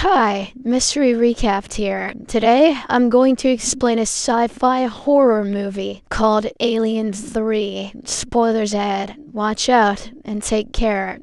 Hi, Mystery Recapped here. Today, I'm going to explain a sci-fi horror movie called Alien 3. Spoilers ahead. Watch out and take care.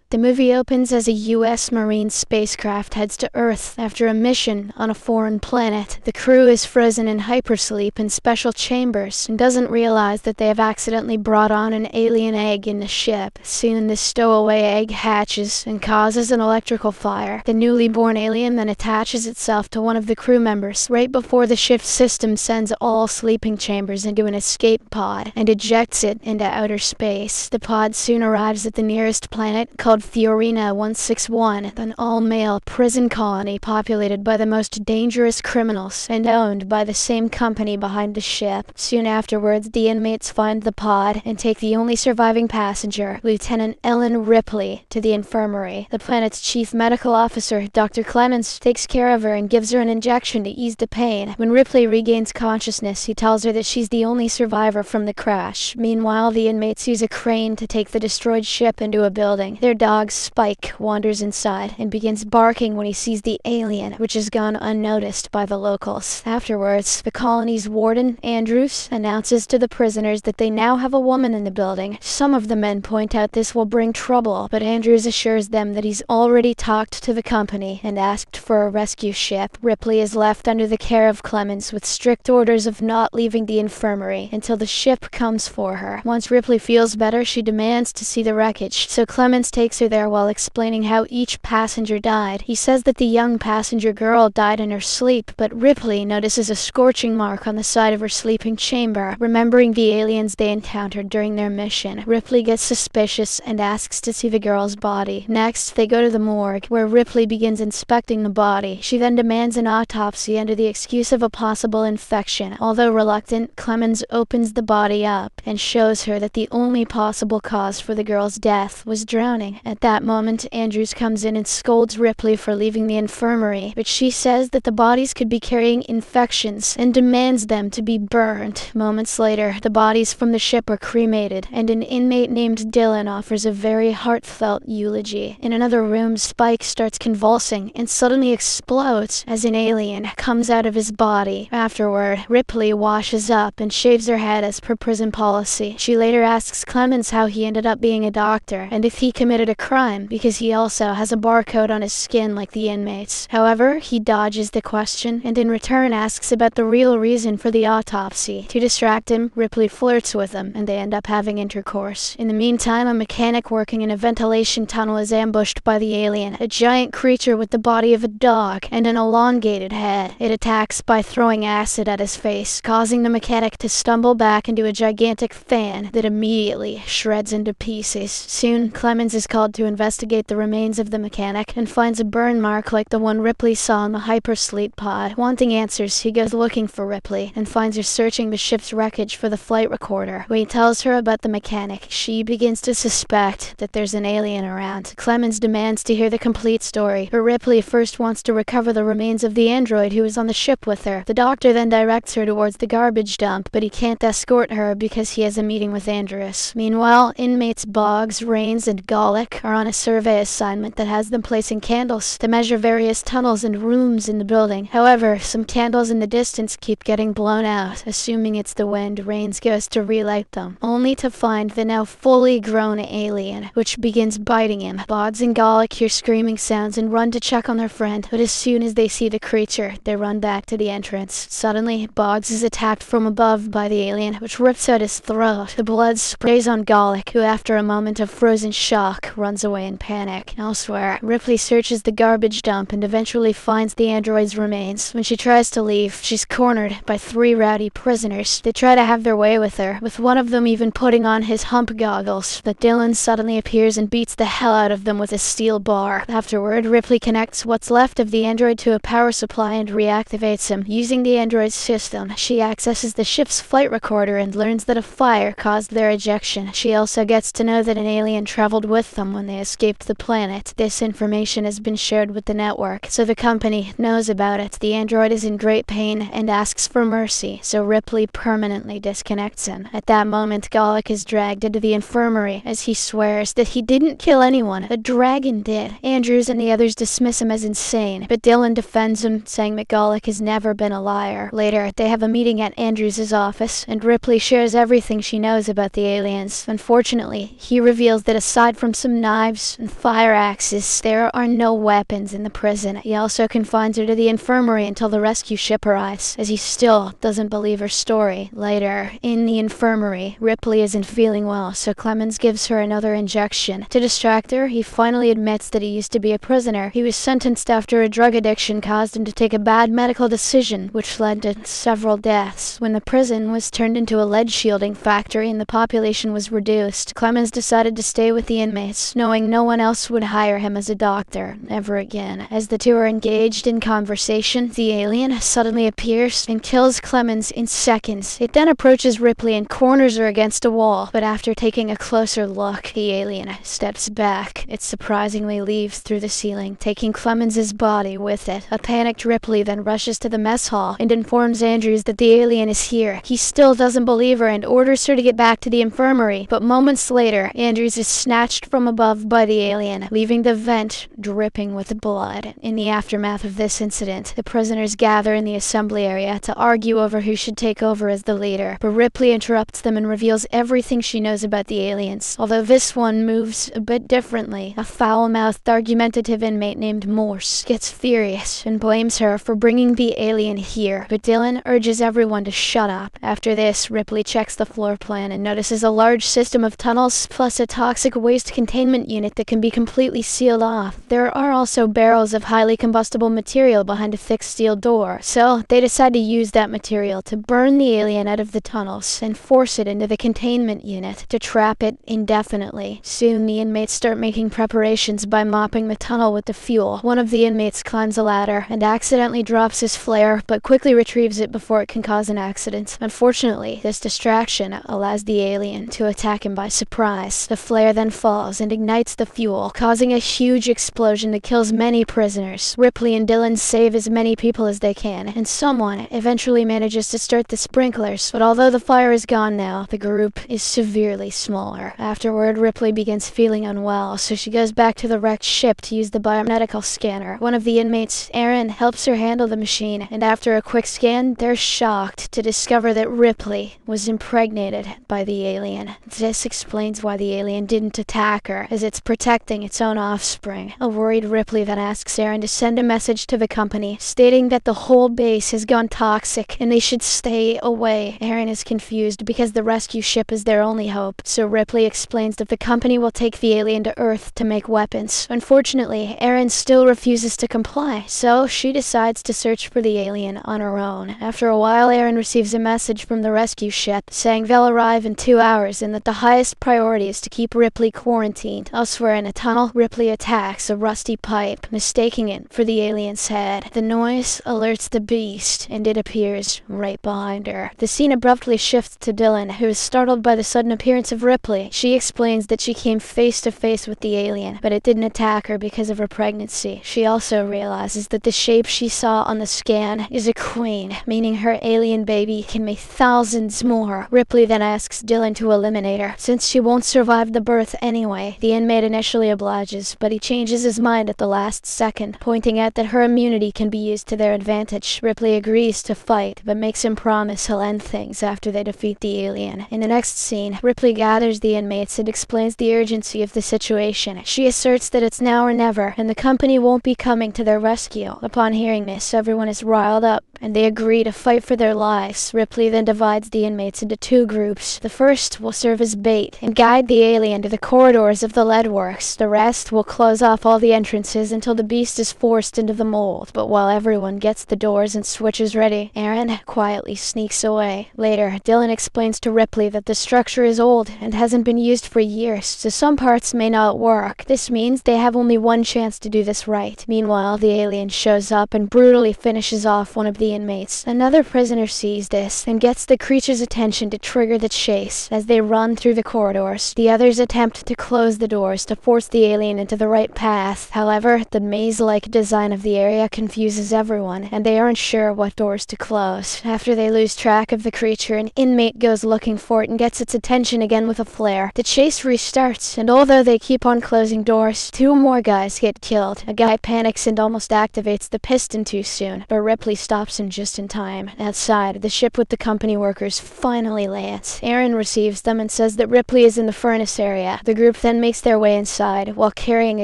The movie opens as a U.S. Marine spacecraft heads to Earth after a mission on a foreign planet. The crew is frozen in hypersleep in special chambers and doesn't realize that they have accidentally brought on an alien egg in the ship. Soon, the stowaway egg hatches and causes an electrical fire. The newly born alien then attaches itself to one of the crew members right before the ship's system sends all sleeping chambers into an escape pod and ejects it into outer space. The pod soon arrives at the nearest planet called Fiorina 161, an all-male prison colony populated by the most dangerous criminals and owned by the same company behind the ship. Soon afterwards, the inmates find the pod and take the only surviving passenger, Lieutenant Ellen Ripley, to the infirmary. The planet's chief medical officer, Dr. Clemens, takes care of her and gives her an injection to ease the pain. When Ripley regains consciousness, he tells her that she's the only survivor from the crash. Meanwhile, the inmates use a crane to take the destroyed ship into a building. Their dog Spike wanders inside and begins barking when he sees the alien, which has gone unnoticed by the locals. Afterwards, the colony's warden, Andrews, announces to the prisoners that they now have a woman in the building. Some of the men point out this will bring trouble, but Andrews assures them that he's already talked to the company and asked for a rescue ship. Ripley is left under the care of Clemens with strict orders of not leaving the infirmary until the ship comes for her. Once Ripley feels better, she demands to see the wreckage, so Clemens takes her there while explaining how each passenger died. He says that the young passenger girl died in her sleep, but Ripley notices a scorching mark on the side of her sleeping chamber, remembering the aliens they encountered during their mission. Ripley gets suspicious and asks to see the girl's body. Next, they go to the morgue, where Ripley begins inspecting the body. She then demands an autopsy under the excuse of a possible infection. Although reluctant, Clemens opens the body up and shows her that the only possible cause for the girl's death was drowning. At that moment, Andrews comes in and scolds Ripley for leaving the infirmary, but she says that the bodies could be carrying infections and demands them to be burned. Moments later, the bodies from the ship are cremated, and an inmate named Dylan offers a very heartfelt eulogy. In another room, Spike starts convulsing and suddenly explodes as an alien comes out of his body. Afterward, Ripley washes up and shaves her head as per prison policy. She later asks Clemens how he ended up being a doctor and if he committed a crime, because he also has a barcode on his skin like the inmates. However, he dodges the question and in return asks about the real reason for the autopsy. To distract him, Ripley flirts with him and they end up having intercourse. In the meantime, a mechanic working in a ventilation tunnel is ambushed by the alien, a giant creature with the body of a dog and an elongated head. It attacks by throwing acid at his face, causing the mechanic to stumble back into a gigantic fan that immediately shreds into pieces. Soon, Clemens is called to investigate the remains of the mechanic and finds a burn mark like the one Ripley saw in the hypersleep pod. Wanting answers, he goes looking for Ripley and finds her searching the ship's wreckage for the flight recorder. When he tells her about the mechanic, she begins to suspect that there's an alien around. Clemens demands to hear the complete story, but Ripley first wants to recover the remains of the android who was on the ship with her. The doctor then directs her towards the garbage dump, but he can't escort her because he has a meeting with Andrews. Meanwhile, inmates Boggs, Rains, and Golic are on a survey assignment that has them placing candles to measure various tunnels and rooms in the building. However, some candles in the distance keep getting blown out. Assuming it's the wind, Rains goes to relight them, only to find the now fully grown alien, which begins biting him. Boggs and Golic hear screaming sounds and run to check on their friend, but as soon as they see the creature, they run back to the entrance. Suddenly, Boggs is attacked from above by the alien, which rips out his throat. The blood sprays on Golic, who after a moment of frozen shock runs away in panic. Elsewhere, Ripley searches the garbage dump and eventually finds the android's remains. When she tries to leave, she's cornered by 3 rowdy prisoners. They try to have their way with her, with one of them even putting on his hump goggles, but Dylan suddenly appears and beats the hell out of them with a steel bar. Afterward, Ripley connects what's left of the android to a power supply and reactivates him. Using the android's system, she accesses the ship's flight recorder and learns that a fire caused their ejection. She also gets to know that an alien traveled with them them when they escaped the planet. This information has been shared with the network, so the company knows about it. The android is in great pain and asks for mercy, so Ripley permanently disconnects him. At that moment, Gallic is dragged into the infirmary as he swears that he didn't kill anyone. The dragon did. Andrews and the others dismiss him as insane, but Dylan defends him, saying that Gallic has never been a liar. Later, they have a meeting at Andrews' office, and Ripley shares everything she knows about the aliens. Unfortunately, he reveals that aside from some knives and fire axes, there are no weapons in the prison. He also confines her to the infirmary until the rescue ship arrives, as he still doesn't believe her story. Later, in the infirmary, Ripley isn't feeling well, so Clemens gives her another injection. To distract her, he finally admits that he used to be a prisoner. He was sentenced after a drug addiction caused him to take a bad medical decision, which led to several deaths. When the prison was turned into a lead shielding factory and the population was reduced, Clemens decided to stay with the inmates, knowing no one else would hire him as a doctor ever again. As the two are engaged in conversation, the alien suddenly appears and kills Clemens in seconds. It then approaches Ripley and corners her against a wall, but after taking a closer look, the alien steps back. It surprisingly leaves through the ceiling, taking Clemens's body with it. A panicked Ripley then rushes to the mess hall and informs Andrews that the alien is here. He still doesn't believe her and orders her to get back to the infirmary, but moments later, Andrews is snatched from above by the alien, leaving the vent dripping with blood. In the aftermath of this incident, the prisoners gather in the assembly area to argue over who should take over as the leader, but Ripley interrupts them and reveals everything she knows about the aliens. Although this one moves a bit differently, a foul-mouthed, argumentative inmate named Morse gets furious and blames her for bringing the alien here, but Dylan urges everyone to shut up. After this, Ripley checks the floor plan and notices a large system of tunnels plus a toxic waste containment unit that can be completely sealed off. There are also barrels of highly combustible material behind a thick steel door, so they decide to use that material to burn the alien out of the tunnels and force it into the containment unit to trap it indefinitely. Soon the inmates start making preparations by mopping the tunnel with the fuel. One of the inmates climbs a ladder and accidentally drops his flare, but quickly retrieves it before it can cause an accident. Unfortunately, this distraction allows the alien to attack him by surprise. The flare then falls and ignites the fuel, causing a huge explosion that kills many prisoners. Ripley and Dylan save as many people as they can, and someone eventually manages to start the sprinklers, but although the fire is gone now, the group is severely smaller. Afterward, Ripley begins feeling unwell, so she goes back to the wrecked ship to use the biomedical scanner. One of the inmates, Aaron, helps her handle the machine, and after a quick scan, they're shocked to discover that Ripley was impregnated by the alien. This explains why the alien didn't attack her, as it's protecting its own offspring. A worried Ripley then asks Aaron to send a message to the company, stating that the whole base has gone toxic and they should stay away. Aaron is confused because the rescue ship is their only hope, so Ripley explains that the company will take the alien to Earth to make weapons. Unfortunately, Aaron still refuses to comply, so she decides to search for the alien on her own. After a while, Aaron receives a message from the rescue ship saying they'll arrive in 2 hours and that the highest priority is to keep Ripley quarantined. Elsewhere in a tunnel, Ripley attacks a rusty pipe, mistaking it for the alien's head. The noise alerts the beast, and it appears right behind her. The scene abruptly shifts to Dylan, who is startled by the sudden appearance of Ripley. She explains that she came face to face with the alien, but it didn't attack her because of her pregnancy. She also realizes that the shape she saw on the scan is a queen, meaning her alien baby can make thousands more. Ripley then asks Dylan to eliminate her, since she won't survive the birth anyway. The inmate initially obliges, but he changes his mind at the last second, pointing out that her immunity can be used to their advantage. Ripley agrees to fight, but makes him promise he'll end things after they defeat the alien. In the next scene, Ripley gathers the inmates and explains the urgency of the situation. She asserts that it's now or never, and the company won't be coming to their rescue. Upon hearing this, everyone is riled up, and they agree to fight for their lives. Ripley then divides the inmates into 2 groups. The first will serve as bait and guide the alien to the corridors of the lead works. The rest will close off all the entrances until the beast is forced into the mold. But while everyone gets the doors and switches ready, Aaron quietly sneaks away. Later, Dylan explains to Ripley that the structure is old and hasn't been used for years, so some parts may not work. This means they have only one chance to do this right. Meanwhile, the alien shows up and brutally finishes off one of the inmates. Another prisoner sees this and gets the creature's attention to trigger the chase. As they run through the corridors, the others attempt to close closes the doors to force the alien into the right path. However, the maze-like design of the area confuses everyone, and they aren't sure what doors to close. After they lose track of the creature, an inmate goes looking for it and gets its attention again with a flare. The chase restarts, and although they keep on closing doors, 2 more guys get killed. A guy panics and almost activates the piston too soon, but Ripley stops him just in time. Outside, the ship with the company workers finally lands. Aaron receives them and says that Ripley is in the furnace area. The group then makes their way inside, while carrying a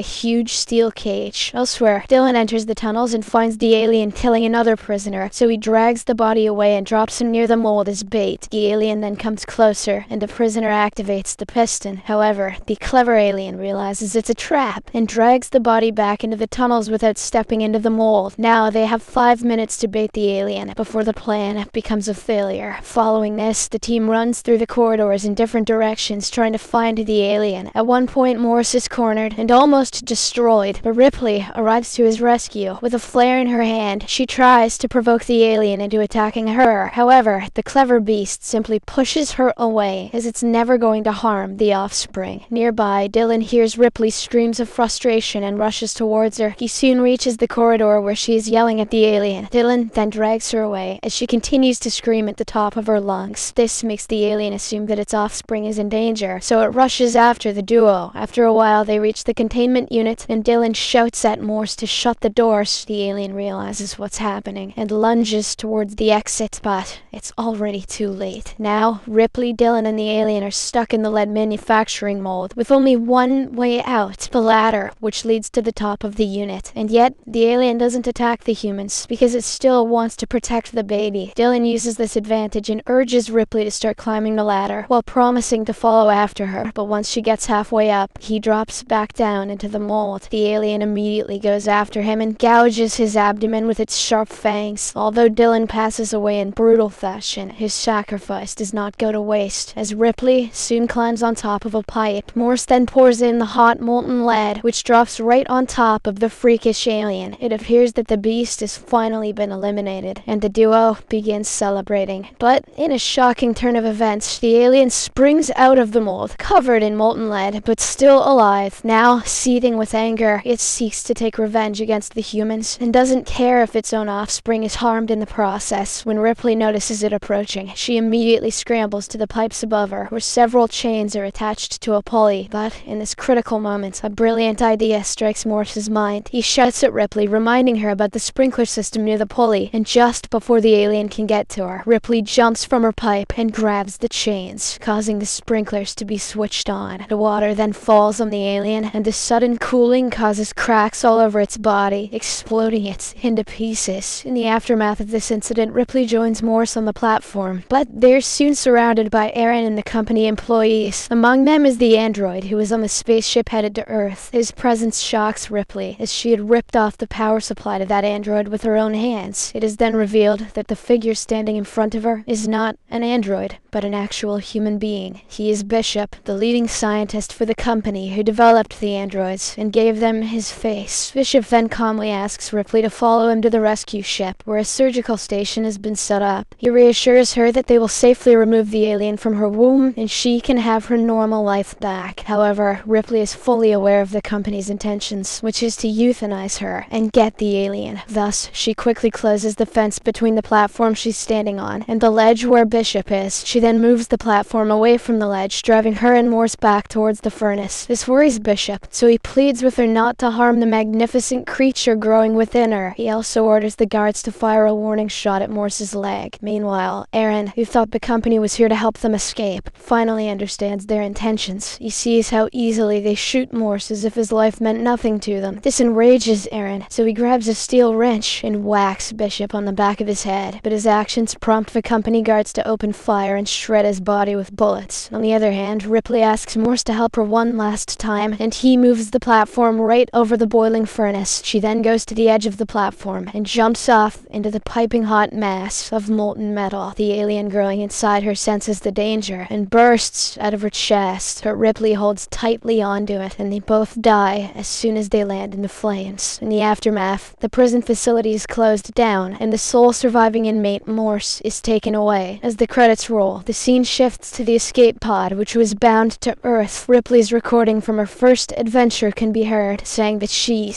huge steel cage. Elsewhere, Dylan enters the tunnels and finds the alien killing another prisoner, so he drags the body away and drops him near the mold as bait. The alien then comes closer, and the prisoner activates the piston. However, the clever alien realizes it's a trap, and drags the body back into the tunnels without stepping into the mold. Now they have 5 minutes to bait the alien, before the plan becomes a failure. Following this, the team runs through the corridors in different directions, trying to find the alien. At one point, Morse is cornered and almost destroyed, but Ripley arrives to his rescue. With a flare in her hand, she tries to provoke the alien into attacking her. However, the clever beast simply pushes her away, as it's never going to harm the offspring. Nearby, Dylan hears Ripley's screams of frustration and rushes towards her. He soon reaches the corridor where she is yelling at the alien. Dylan then drags her away, as she continues to scream at the top of her lungs. This makes the alien assume that its offspring is in danger, so it rushes after the duo. After a while, they reach the containment unit, and Dylan shouts at Morse to shut the doors. The alien realizes what's happening and lunges towards the exit, but it's already too late. Now, Ripley, Dylan, and the alien are stuck in the lead manufacturing mold, with only one way out, the ladder, which leads to the top of the unit. And yet, the alien doesn't attack the humans, because it still wants to protect the baby. Dylan uses this advantage and urges Ripley to start climbing the ladder, while promising to follow after her. But once she gets halfway up, he drops back down into the mold. The alien immediately goes after him and gouges his abdomen with its sharp fangs. Although Dylan passes away in brutal fashion, his sacrifice does not go to waste, as Ripley soon climbs on top of a pipe. Morse then pours in the hot molten lead, which drops right on top of the freakish alien. It appears that the beast has finally been eliminated, and the duo begins celebrating. But in a shocking turn of events, the alien springs out of the mold, covered in molten lead, but still alive. Now, seething with anger, it seeks to take revenge against the humans, and doesn't care if its own offspring is harmed in the process. When Ripley notices it approaching, she immediately scrambles to the pipes above her, where several chains are attached to a pulley. But in this critical moment, a brilliant idea strikes Morse's mind. He shouts at Ripley, reminding her about the sprinkler system near the pulley, and just before the alien can get to her, Ripley jumps from her pipe and grabs the chains, causing the sprinklers to be switched on. The water then falls on the alien, and the sudden cooling causes cracks all over its body, exploding it into pieces. In the aftermath of this incident, Ripley joins Morse on the platform, but they're soon surrounded by Aaron and the company employees. Among them is the android, who is on the spaceship headed to Earth. His presence shocks Ripley, as she had ripped off the power supply to that android with her own hands. It is then revealed that the figure standing in front of her is not an android, but an actual human being. He is Bishop, the leading scientist for the company who developed the androids and gave them his face. Bishop then calmly asks Ripley to follow him to the rescue ship, where a surgical station has been set up. He reassures her that they will safely remove the alien from her womb, and she can have her normal life back. However, Ripley is fully aware of the company's intentions, which is to euthanize her and get the alien. Thus, she quickly closes the fence between the platform she's standing on and the ledge where Bishop is. She then moves the platform away from the ledge, driving her and Morse back towards the furnace. This worries Bishop, so he pleads with her not to harm the magnificent creature growing within her. He also orders the guards to fire a warning shot at Morse's leg. Meanwhile, Aaron, who thought the company was here to help them escape, finally understands their intentions. He sees how easily they shoot Morse as if his life meant nothing to them. This enrages Aaron, so he grabs a steel wrench and whacks Bishop on the back of his head, but his actions prompt the company guards to open fire and shred his body with bullets. On the other hand, Ripley asks Morse to help her one last time, and he moves the platform right over the boiling furnace. She then goes to the edge of the platform and jumps off into the piping hot mass of molten metal. The alien growing inside her senses the danger and bursts out of her chest, but Ripley holds tightly onto it, and they both die as soon as they land in the flames. In the aftermath, the prison facility is closed down, and the sole surviving inmate, Morse, is taken away. As the credits roll, the scene shifts to the escape pod, which was bound to Earth. Ripley's recording from her first adventure can be heard, saying that she's